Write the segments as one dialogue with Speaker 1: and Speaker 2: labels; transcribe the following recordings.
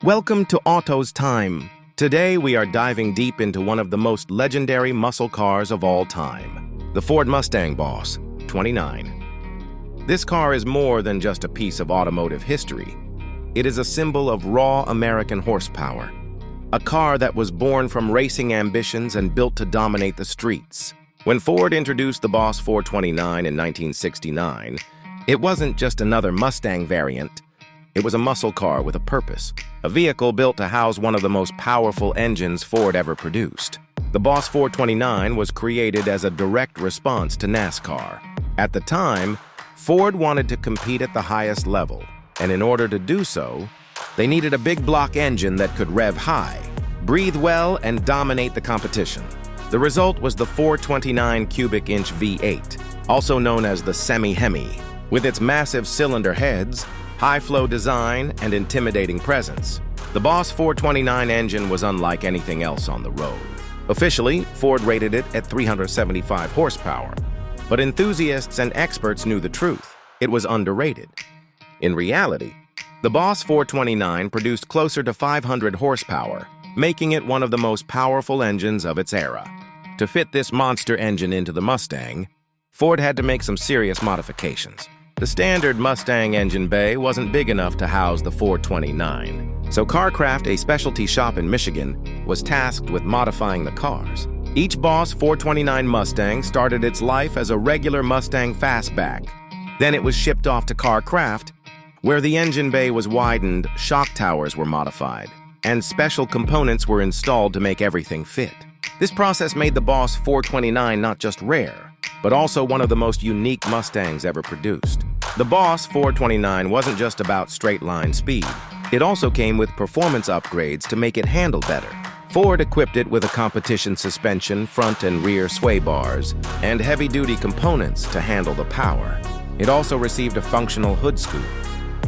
Speaker 1: Welcome to Auto's Time. Today we are diving deep into one of the most legendary muscle cars of all time, the Ford Mustang Boss 29. This car is more than just a piece of automotive history. It is a symbol of raw American horsepower, a car that was born from racing ambitions and built to dominate the streets. When Ford introduced the Boss 429 in 1969, it wasn't just another Mustang variant. It was a muscle car with a purpose, a vehicle built to house one of the most powerful engines Ford ever produced. The Boss 429 was created as a direct response to NASCAR. At the time, Ford wanted to compete at the highest level, and in order to do so, they needed a big block engine that could rev high, breathe well, and dominate the competition. The result was the 429 cubic inch V8, also known as the semi-Hemi. With its massive cylinder heads, high-flow design, and intimidating presence, the Boss 429 engine was unlike anything else on the road. Officially, Ford rated it at 375 horsepower, but enthusiasts and experts knew the truth. It was underrated. In reality, the Boss 429 produced closer to 500 horsepower, making it one of the most powerful engines of its era. To fit this monster engine into the Mustang, Ford had to make some serious modifications. The standard Mustang engine bay wasn't big enough to house the 429, so CarCraft, a specialty shop in Michigan, was tasked with modifying the cars. Each Boss 429 Mustang started its life as a regular Mustang fastback. Then it was shipped off to CarCraft, where the engine bay was widened, shock towers were modified, and special components were installed to make everything fit. This process made the Boss 429 not just rare, but also one of the most unique Mustangs ever produced. The Boss 429 wasn't just about straight-line speed. It also came with performance upgrades to make it handle better. Ford equipped it with a competition suspension, front and rear sway bars, and heavy-duty components to handle the power. It also received a functional hood scoop,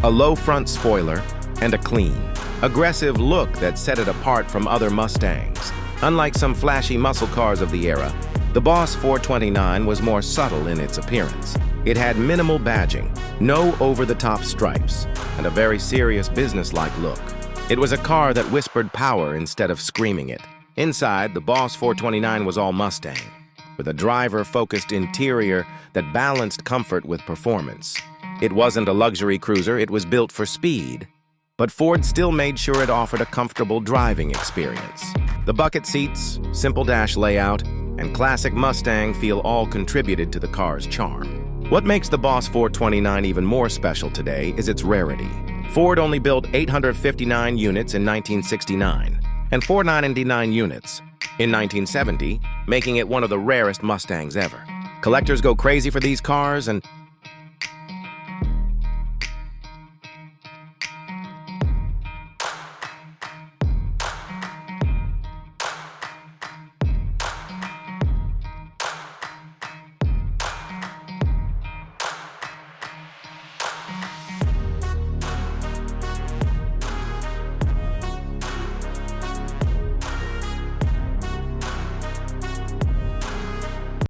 Speaker 1: a low front spoiler, and a clean, aggressive look that set it apart from other Mustangs. Unlike some flashy muscle cars of the era, the Boss 429 was more subtle in its appearance. It had minimal badging, no over-the-top stripes, and a very serious business-like look. It was a car that whispered power instead of screaming it. Inside, the Boss 429 was all Mustang, with a driver-focused interior that balanced comfort with performance. It wasn't a luxury cruiser, it was built for speed, but Ford still made sure it offered a comfortable driving experience. The bucket seats, simple dash layout, and classic Mustang feel all contributed to the car's charm. What makes the Boss 429 even more special today is its rarity. Ford only built 859 units in 1969 and 499 units in 1970, making it one of the rarest Mustangs ever. Collectors go crazy for these cars, and